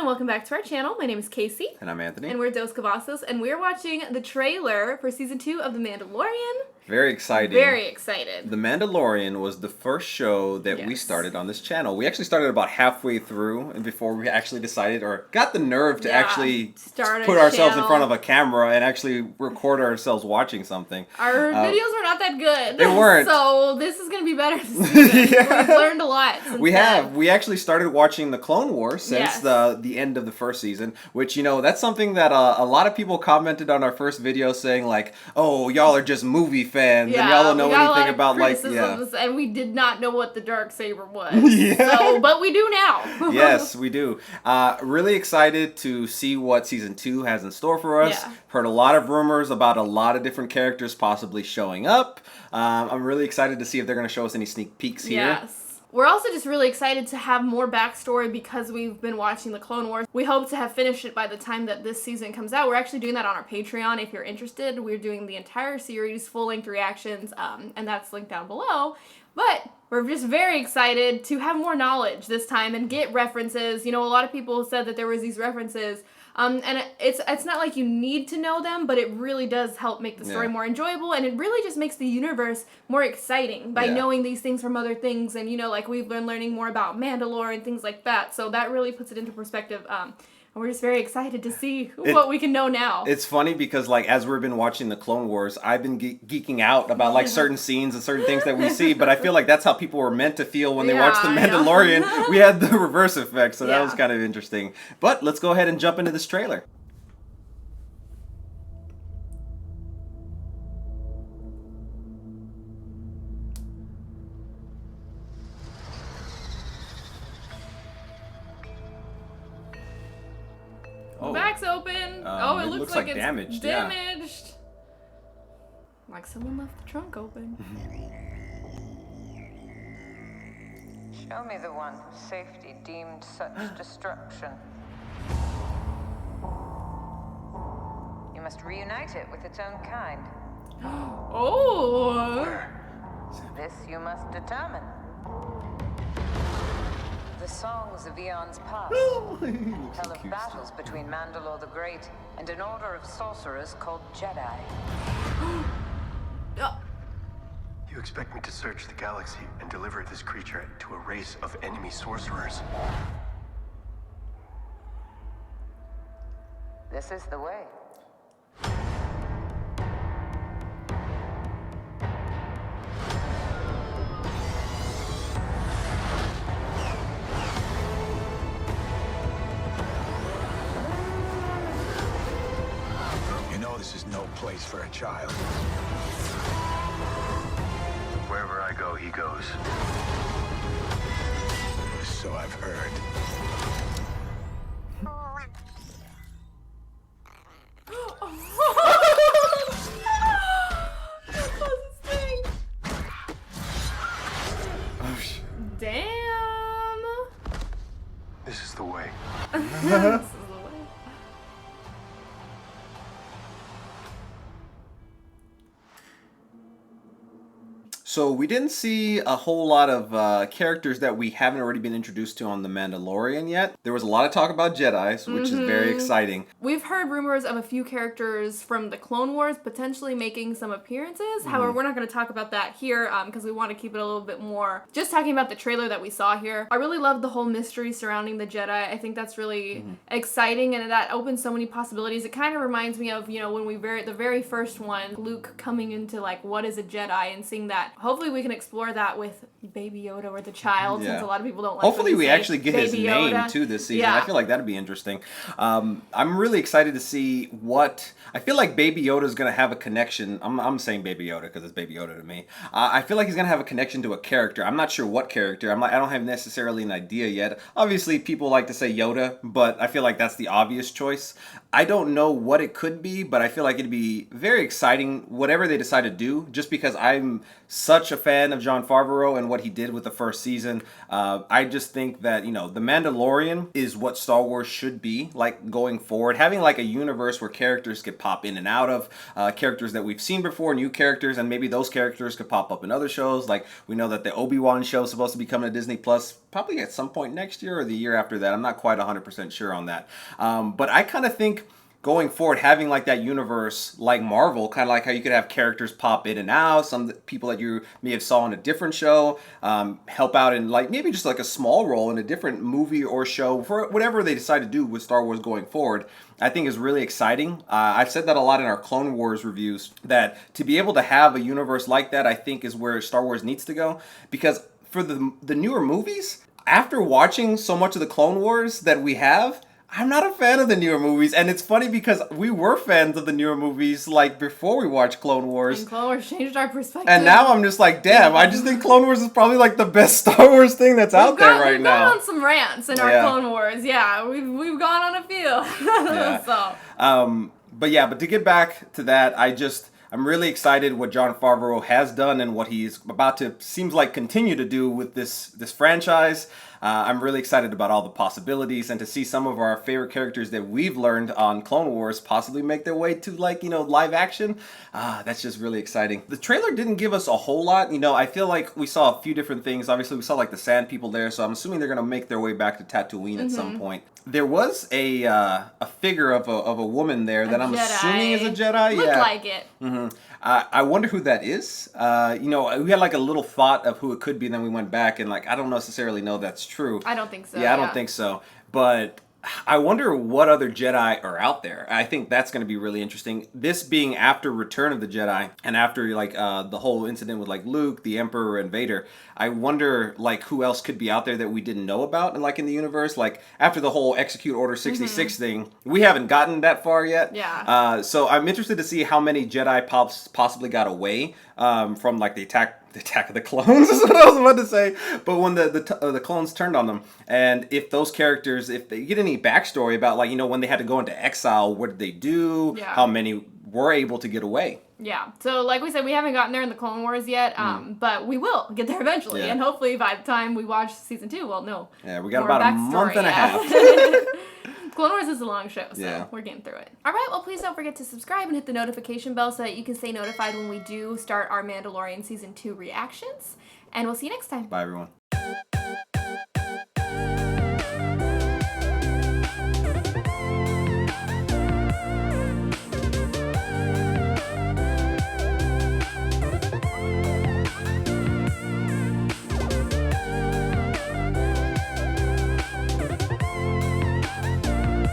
and welcome back to our channel. My name is Casey. And I'm Anthony. And we're Dos Cavazos, and we're watching the trailer for Season 2 of The Mandalorian. Very exciting. Very excited. The Mandalorian was the first show that we started on this channel. We actually started about halfway through, and before we actually decided, or got the nerve to actually put ourselves in front of a camera and actually record ourselves watching something. Our videos were not that good. They weren't. So this is going to be better this season. We've learned a lot since We then. have. We actually started watching the Clone Wars since the end of the first season, which, you know, that's something that a lot of people commented on our first video saying, like, oh, y'all are just movie fans, and y'all don't know anything about, like, and we did not know what the Darksaber was. But we do now. Yes, we do. Really excited to see what Season 2 has in store for us. Yeah. Heard a lot of rumors about a lot of different characters possibly showing up. I'm really excited to see if they're going to show us any sneak peeks here. Yes. We're also just really excited to have more backstory because we've been watching the Clone Wars. We hope to have finished it by the time that this season comes out. We're actually doing that on our Patreon if you're interested. We're doing the entire series, full-length reactions, and that's linked down below. But we're just very excited to have more knowledge this time and get references. You know, a lot of people said that there was these references, and it's not like you need to know them, but it really does help make the story more enjoyable, and it really just makes the universe more exciting by knowing these things from other things, and, you know, like, we've been learning more about Mandalore and things like that, so that really puts it into perspective, and we're just very excited to see what we can know now. It's funny because, like, as we've been watching the Clone Wars, I've been geeking out about, like, certain scenes and certain things that we see, but I feel like that's how people were meant to feel when they watched The Mandalorian. We had the reverse effect, so that was kind of interesting. But let's go ahead and jump into this trailer. The back's open. It looks like it's damaged. Damaged. Like someone left the trunk open. Show me the one whose safety deemed such destruction. You must reunite it with its own kind. Oh! This you must determine. The songs of eons past tell of battles between Mandalore the Great and an order of sorcerers called Jedi. You expect me to search the galaxy and deliver this creature to a race of enemy sorcerers? This is the way. This is no place for a child. Wherever I go, he goes. So I've heard. Damn. This is the way. So we didn't see a whole lot of characters that we haven't already been introduced to on The Mandalorian yet. There was a lot of talk about Jedis, which is very exciting. We've heard rumors of a few characters from the Clone Wars potentially making some appearances. However, we're not going to talk about that here because we want to keep it a little bit more just talking about the trailer that we saw here. I really love the whole mystery surrounding the Jedi. I think that's really exciting, and that opens so many possibilities. It kind of reminds me of, you know, when the very first one, Luke coming into, like, what is a Jedi, and seeing that. Hopefully we can explore that with Baby Yoda or the child, since a lot of people don't like Hopefully we say actually get his Baby name Yoda. too this season. I feel like that'd be interesting. I'm really excited to see what... I feel like Baby Yoda is going to have a connection. I'm saying Baby Yoda because it's Baby Yoda to me. I feel like he's going to have a connection to a character. I'm not sure what character. I don't have necessarily an idea yet. Obviously, people like to say Yoda, but I feel like that's the obvious choice. I don't know what it could be, but I feel like it'd be very exciting, whatever they decide to do, just because I'm such such a fan of Jon Favreau and what he did with the first season. I just think that, The Mandalorian is what Star Wars should be like going forward. Having like a universe where characters could pop in and out of, characters that we've seen before, new characters, and maybe those characters could pop up in other shows. Like we know that the Obi-Wan show is supposed to be coming to Disney Plus probably at some point next year or the year after that. I'm not quite 100% sure on that. But I kind of think going forward, having like that universe like Marvel, kind of like how you could have characters pop in and out, some people that you may have saw in a different show, help out in like maybe just like a small role in a different movie or show for whatever they decide to do with Star Wars going forward, I think is really exciting. I've said that a lot in our Clone Wars reviews, that to be able to have a universe like that, I think is where Star Wars needs to go, because for the newer movies, after watching so much of the Clone Wars that we have, I'm not a fan of the newer movies, and it's funny because we were fans of the newer movies like before we watched Clone Wars. And Clone Wars changed our perspective. And now I'm just like, damn, I just think Clone Wars is probably like the best Star Wars thing that's out there right now. We've gone on some rants in our Clone Wars. Yeah, we've gone on a few. Yeah. But to get back to that, I'm really excited what Jon Favreau has done and what he's about to, seems like, continue to do with this franchise. I'm really excited about all the possibilities, and to see some of our favorite characters that we've learned on Clone Wars possibly make their way to live action. That's just really exciting. The trailer didn't give us a whole lot. I feel like we saw a few different things. Obviously, we saw like the Sand People there, so I'm assuming they're gonna make their way back to Tatooine at some point. There was a figure of a woman there that I'm assuming is a Jedi. Looked like it. Mm-hmm. I wonder who that is. We had like a little thought of who it could be, and then we went back and I don't necessarily know that's true. I don't think so. Yeah, I don't think so. But I wonder what other Jedi are out there. I think that's going to be really interesting. This being after Return of the Jedi and after the whole incident with Luke, the Emperor, and Vader. I wonder who else could be out there that we didn't know about in the universe. After the whole Execute Order 66 thing, we haven't gotten that far yet. Yeah. So I'm interested to see how many Jedi possibly got away from the attack of the clones is what I was about to say. But when the clones turned on them, and if those characters, if they get any backstory about when they had to go into exile, what did they do? Yeah. How many were able to get away? Yeah. So like we said, we haven't gotten there in the Clone Wars yet, but we will get there eventually. Yeah. And hopefully by the time we watch season 2, we'll know. Yeah, we got about a month and a half. Clone Wars is a long show, so Yeah. we're getting through it. All right, well, please don't forget to subscribe and hit the notification bell so that you can stay notified when we do start our Mandalorian Season 2 reactions. And we'll see you next time. Bye, everyone.